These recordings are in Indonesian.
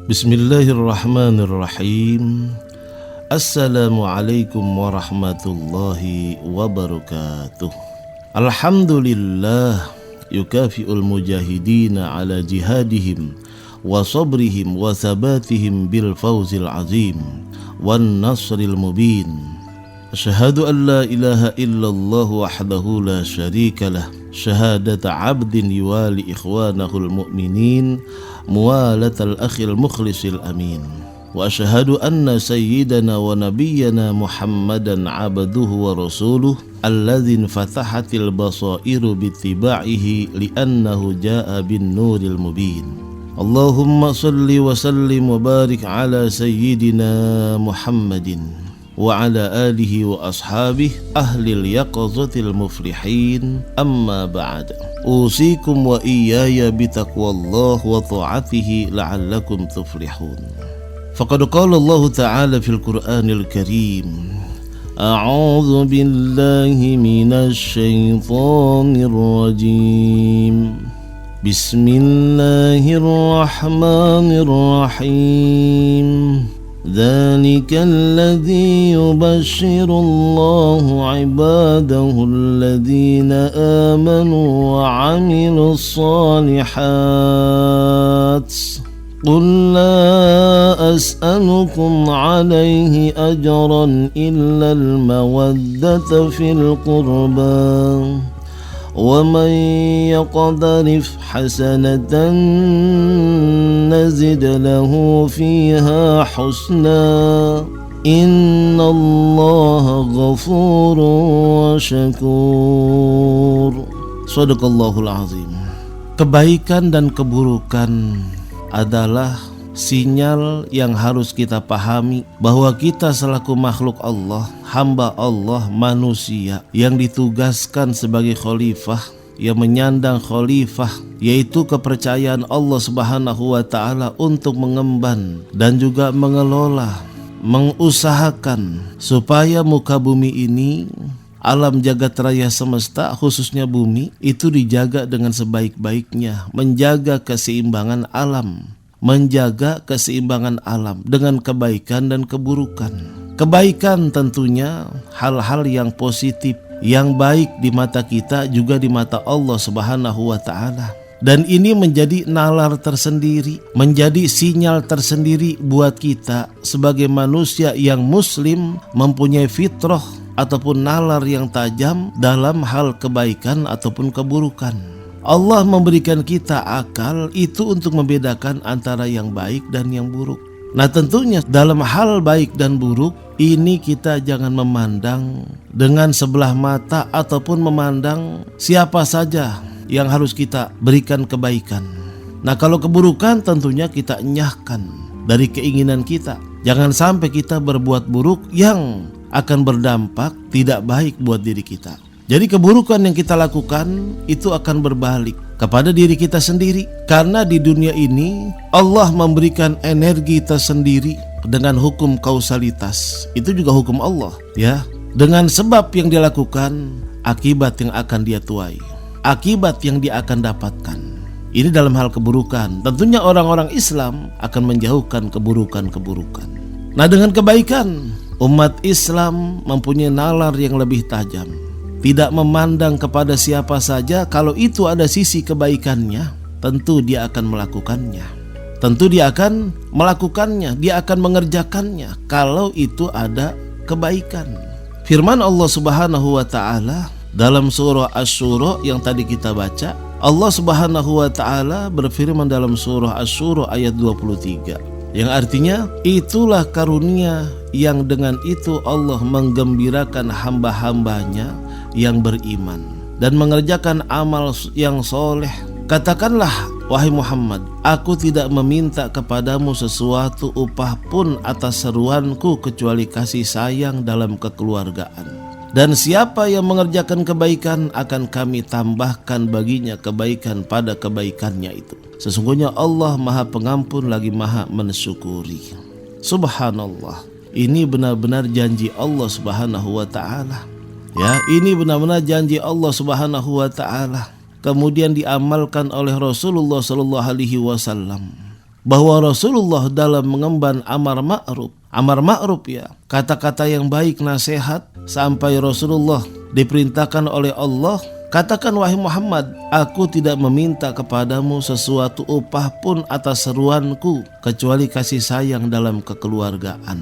Bismillahirrahmanirrahim. Assalamualaikum warahmatullahi wabarakatuh. Alhamdulillah yukafi'ul mujahidina ala jihadihim wa sabrihim wa thabatihim bil fawzil azim wan nasril mubin. Asyhadu an la ilaha illallah wahdahu la syarika lah, syahadata abdin yuwali ikhwanahul mu'minin muwalatal akhil mukhlisil amin. Wa asyhadu anna sayyidana wa nabiyyana Muhammadan abduhu wa rasuluh alladhin fatahatil basairu bittiba'ihi li'annahu ja'a bin nuril mubin. Allahumma salli wa sallim wa barik ala sayyidina Muhammadin wa ala alihi wa ashabihi ahlil yaqazatil muflihin, amma ba'd. Usikum wa iyaya bitaqwallah wa ta'atihi la'allakum tuflihun. Faqad qala Allah ta'ala fil Qur'anil Karim, a'udzu billahi minasy syaithanir rajim. Bismillahirrahmanirrahim. ذلك الذي يبشر الله عباده الذين آمنوا وعملوا الصالحات قل لا أسألكم عليه أجرا إلا المودة في القربى ومن يقترف حسنة نزد له فيها حسنا إن الله غفور وشكور. Shadaqallahul azim. Kebaikan dan keburukan adalah sinyal yang harus kita pahami bahwa kita selaku makhluk Allah, hamba Allah, manusia yang ditugaskan sebagai khalifah, yang menyandang khalifah, yaitu kepercayaan Allah Subhanahu wa ta'ala untuk mengemban dan juga mengelola, mengusahakan supaya muka bumi ini, alam jagat raya semesta khususnya bumi itu dijaga dengan sebaik-baiknya, menjaga keseimbangan alam, menjaga keseimbangan alam dengan kebaikan dan keburukan. Kebaikan tentunya hal-hal yang positif, yang baik di mata kita juga di mata Allah Subhanahu wa ta'ala. Dan ini menjadi nalar tersendiri, menjadi sinyal tersendiri buat kita sebagai manusia yang muslim, mempunyai fitrah ataupun nalar yang tajam dalam hal kebaikan ataupun keburukan. Allah memberikan kita akal itu untuk membedakan antara yang baik dan yang buruk. Nah tentunya dalam hal baik dan buruk ini kita jangan memandang dengan sebelah mata ataupun memandang siapa saja yang harus kita berikan kebaikan. Nah kalau keburukan tentunya kita enyahkan dari keinginan kita. Jangan sampai kita berbuat buruk yang akan berdampak tidak baik buat diri kita. Jadi keburukan yang kita lakukan itu akan berbalik kepada diri kita sendiri. Karena di dunia ini Allah memberikan energi tersendiri dengan hukum kausalitas. Itu juga hukum Allah ya. Dengan sebab yang dia lakukan, akibat yang akan dia tuai, akibat yang dia akan dapatkan. Ini dalam hal keburukan. Tentunya orang-orang Islam akan menjauhkan keburukan-keburukan. Nah dengan kebaikan, umat Islam mempunyai nalar yang lebih tajam. Tidak memandang kepada siapa saja, kalau itu ada sisi kebaikannya, tentu dia akan melakukannya. Tentu dia akan melakukannya, dia akan mengerjakannya kalau itu ada kebaikan. Firman Allah Subhanahu wa ta'ala dalam surah Asy-Syura yang tadi kita baca, Allah Subhanahu wa ta'ala berfirman dalam surah Asy-Syura ayat 23, yang artinya itulah karunia yang dengan itu Allah menggembirakan hamba-hambanya yang beriman dan mengerjakan amal yang soleh. Katakanlah wahai Muhammad, aku tidak meminta kepadamu sesuatu upah pun atas seruanku kecuali kasih sayang dalam kekeluargaan. Dan siapa yang mengerjakan kebaikan akan kami tambahkan baginya kebaikan pada kebaikannya itu. Sesungguhnya Allah Maha Pengampun lagi Maha Mensyukuri. Subhanallah. Ini benar-benar janji Allah Subhanahu wa ta'ala. Ya, ini benar-benar janji Allah Subhanahu wa ta'ala. Kemudian diamalkan oleh Rasulullah sallallahu alaihi wasallam. bahwa Rasulullah dalam mengemban amar ma'ruf ya, kata-kata yang baik, nasihat, sampai Rasulullah diperintahkan oleh Allah, katakan wahai Muhammad, aku tidak meminta kepadamu sesuatu upah pun atas seruanku kecuali kasih sayang dalam kekeluargaan,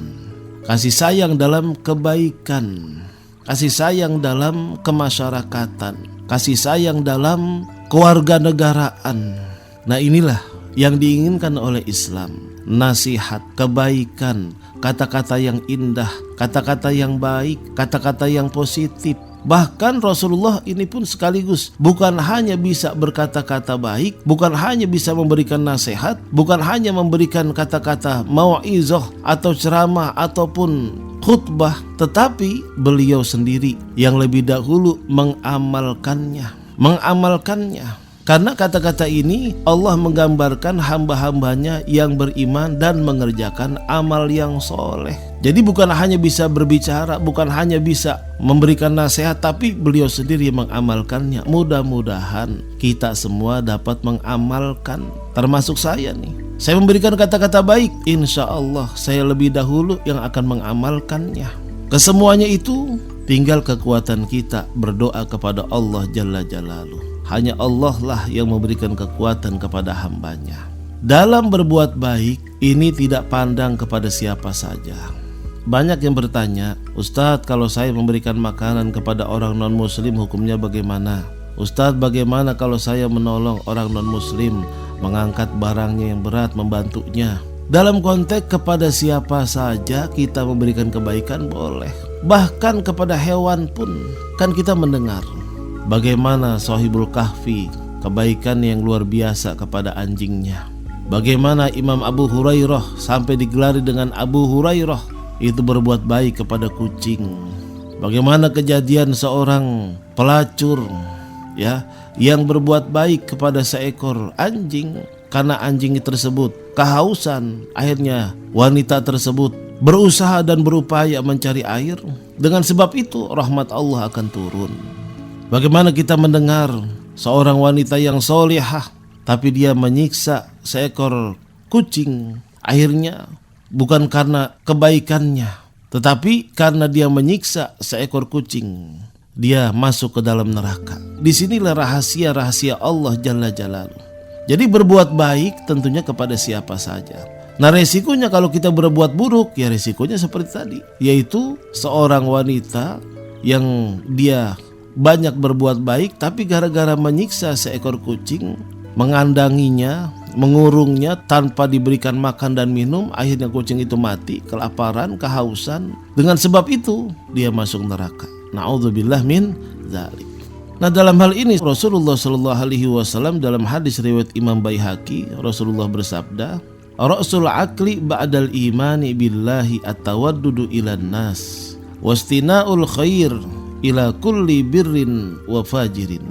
kasih sayang dalam kebaikan, kasih sayang dalam kemasyarakatan, kasih sayang dalam kewarganegaraan. Nah inilah yang diinginkan oleh Islam. Nasihat, kebaikan, kata-kata yang indah, kata-kata yang baik, kata-kata yang positif. Bahkan Rasulullah ini pun sekaligus bukan hanya bisa berkata-kata baik, bukan hanya bisa memberikan nasihat, bukan hanya memberikan kata-kata mau'izah atau ceramah ataupun khutbah, tetapi beliau sendiri yang lebih dahulu mengamalkannya. Karena kata-kata ini Allah menggambarkan hamba-hambanya yang beriman dan mengerjakan amal yang soleh. Jadi bukan hanya bisa berbicara, bukan hanya bisa memberikan nasihat, tapi beliau sendiri mengamalkannya. Mudah-mudahan kita semua dapat mengamalkan, termasuk saya nih. Saya memberikan kata-kata baik, insya Allah saya lebih dahulu yang akan mengamalkannya. Kesemuanya itu tinggal kekuatan kita berdoa kepada Allah Jalla Jalaluh. Hanya Allah lah yang memberikan kekuatan kepada hambanya. Dalam berbuat baik ini tidak pandang kepada siapa saja. Banyak yang bertanya, Ustadz, kalau saya memberikan makanan kepada orang non muslim hukumnya bagaimana? Ustadz, bagaimana kalau saya menolong orang non muslim mengangkat barangnya yang berat, membantunya? Dalam konteks kepada siapa saja kita memberikan kebaikan boleh. Bahkan kepada hewan pun kan kita mendengar bagaimana Shahibul Kahfi kebaikan yang luar biasa kepada anjingnya. Bagaimana Imam Abu Hurairah sampai digelari dengan Abu Hurairah itu berbuat baik kepada kucing. Bagaimana kejadian seorang pelacur ya yang berbuat baik kepada seekor anjing, karena anjing tersebut kehausan, akhirnya wanita tersebut berusaha dan berupaya mencari air. Dengan sebab itu rahmat Allah akan turun. Bagaimana kita mendengar seorang wanita yang solehah tapi dia menyiksa seekor kucing, akhirnya bukan karena kebaikannya, tetapi karena dia menyiksa seekor kucing, dia masuk ke dalam neraka. Disinilah rahasia-rahasia Allah Jalla Jalaluh. Jadi berbuat baik tentunya kepada siapa saja. Nah resikonya kalau kita berbuat buruk, ya resikonya seperti tadi, yaitu seorang wanita yang dia banyak berbuat baik tapi gara-gara menyiksa seekor kucing, mengandanginya, mengurungnya tanpa diberikan makan dan minum, akhirnya kucing itu mati kelaparan, kehausan. Dengan sebab itu dia masuk neraka. Na'udzubillah min dzalik. Nah dalam hal ini Rasulullah SAW dalam hadis riwayat Imam Baihaqi, Rasulullah bersabda, Ra'sul aqli ba'dal imani billahi at-tawaddudu ilan nas wastina'ul khair ila kulli birrin wa fajirin.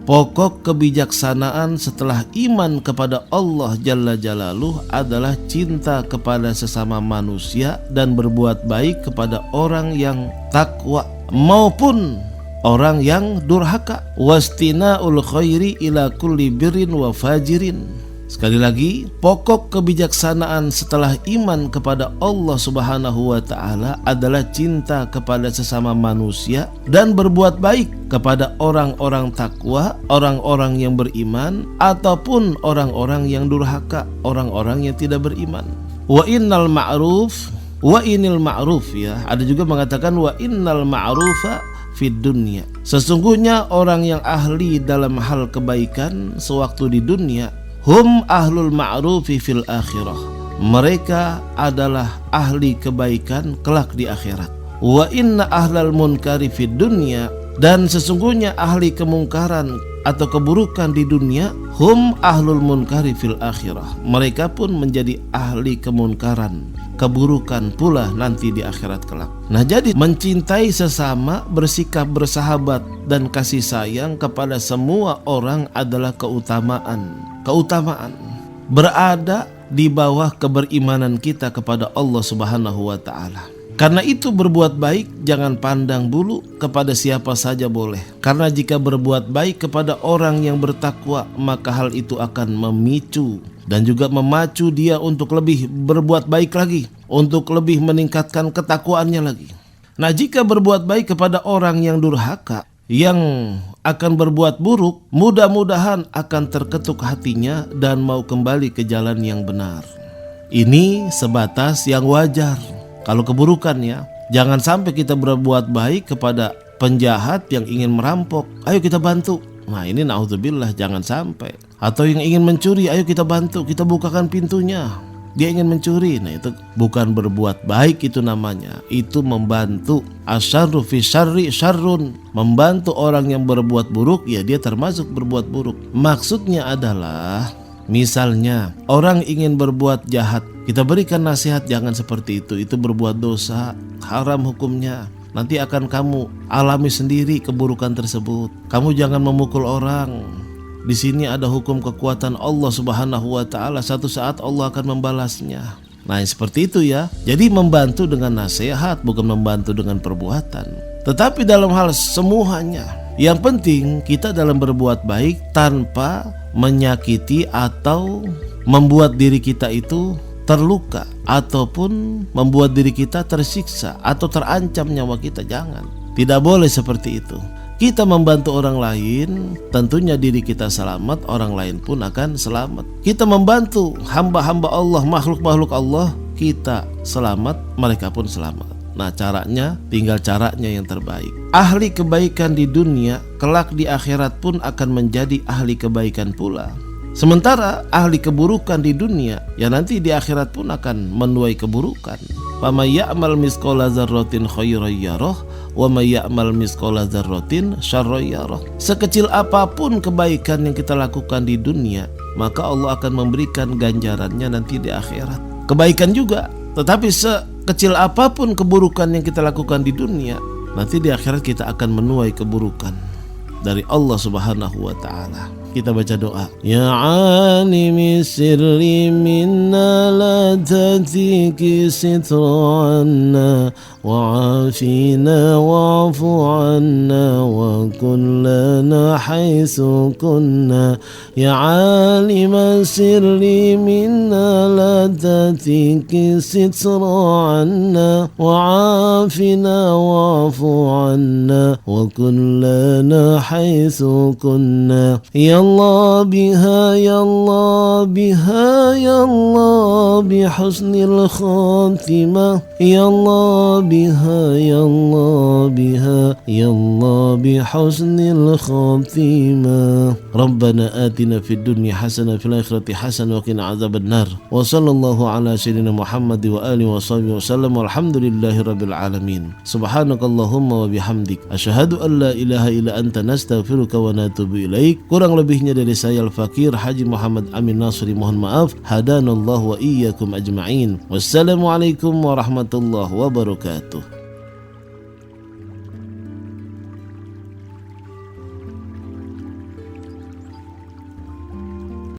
Pokok kebijaksanaan setelah iman kepada Allah Jalla Jalaluh adalah cinta kepada sesama manusia dan berbuat baik kepada orang yang takwa maupun orang yang durhaka. Wastina'ul khairi ila kulli birrin wa fajirin. Sekali lagi, pokok kebijaksanaan setelah iman kepada Allah Subhanahu wa Ta'ala adalah cinta kepada sesama manusia dan berbuat baik kepada orang-orang takwa, orang-orang yang beriman, ataupun orang-orang yang durhaka, orang-orang yang tidak beriman. Wa innal ma'ruf, wa inil ma'ruf ya. Ada juga mengatakan wa innal ma'rufa fid dunya. Sesungguhnya orang yang ahli dalam hal kebaikan sewaktu di dunia, hum ahlul ma'rufi fil akhirah. Mereka adalah ahli kebaikan kelak di akhirat. Wa inna ahlal munkari fid dunya. Dan sesungguhnya ahli kemungkaran atau keburukan di dunia, hum ahlul munkari fil akhirah. Mereka pun menjadi ahli kemunkaran, keburukan pula nanti di akhirat kelak. Nah jadi mencintai sesama, bersikap bersahabat dan kasih sayang kepada semua orang adalah keutamaan berada di bawah keberimanan kita kepada Allah Subhanahu wa Ta'ala. Karena itu berbuat baik jangan pandang bulu, kepada siapa saja boleh. Karena jika berbuat baik kepada orang yang bertakwa, maka hal itu akan memicu dan juga memacu dia untuk lebih berbuat baik lagi, untuk lebih meningkatkan ketakwaannya lagi. Nah, jika berbuat baik kepada orang yang durhaka, yang akan berbuat buruk, mudah-mudahan akan terketuk hatinya dan mau kembali ke jalan yang benar. Ini sebatas yang wajar. Kalau keburukan ya, jangan sampai kita berbuat baik kepada penjahat yang ingin merampok, ayo kita bantu. Nah ini naudzubillah, jangan sampai. Atau yang ingin mencuri, ayo kita bantu, kita bukakan pintunya. Dia ingin mencuri, nah itu bukan berbuat baik, itu namanya, itu membantu. Asyarru fi syarri syarrun, membantu orang yang berbuat buruk, ya dia termasuk berbuat buruk. Maksudnya adalah, misalnya orang ingin berbuat jahat, kita berikan nasihat, jangan seperti itu berbuat dosa, haram hukumnya. Nanti akan kamu alami sendiri keburukan tersebut. Kamu jangan memukul orang. Di sini ada hukum kekuatan Allah Subhanahu wa taala, satu saat Allah akan membalasnya. Nah, seperti itu ya. Jadi membantu dengan nasihat, bukan membantu dengan perbuatan. Tetapi dalam hal semuanya, yang penting kita dalam berbuat baik tanpa menyakiti atau membuat diri kita itu terluka ataupun membuat diri kita tersiksa atau terancam nyawa kita. Jangan, tidak boleh seperti itu. Kita membantu orang lain, tentunya diri kita selamat, orang lain pun akan selamat. Kita membantu hamba-hamba Allah, makhluk-makhluk Allah, kita selamat, mereka pun selamat. Nah caranya, tinggal caranya yang terbaik. Ahli kebaikan di dunia, kelak di akhirat pun akan menjadi ahli kebaikan pula. Sementara ahli keburukan di dunia, ya nanti di akhirat pun akan menuai keburukan. Faman ya'mal misqala dzarratin khairan yarah wa may ya'mal misqala dzarratin syarran yarah. Sekecil apapun kebaikan yang kita lakukan di dunia, maka Allah akan memberikan ganjarannya nanti di akhirat. Kebaikan juga, tetapi sekecil apapun keburukan yang kita lakukan di dunia, nanti di akhirat kita akan menuai keburukan dari Allah Subhanahu wa taala. Kita baca doa. Ya alimi sirri minna la tatiki sitra anna wa afina wa'fu anna wa kullana haythu kunna. Ya alima sirri minna la tatiki sitra anna wa afina wa'fu anna wa kullana haythu kunna. Ya Allah biha, ya Allah biha, ya Allah bihusnil khatimah. Ya Allah biha, ya Allah biha, ya Allah bihusnil khatimah. Rabbana atina fid dunya hasanah fil akhirati hasanah wa qina adzabannar. Wa sallallahu ala sayyidina Muhammad wa alihi wa sahbihi wasallam. Walhamdulillahi rabbil alamin. Subhanakallahumma wa bihamdik, asyhadu an la ilaha illa anta, nastaghfiruka wa natubu ilaik. Kurang lebihnya dari saya Al-Fakir Haji Muhammad Amin Nasri mohon maaf. Hadanallahu wa iyyakum ajma'in. Wassalamualaikum warahmatullahi wabarakatuh.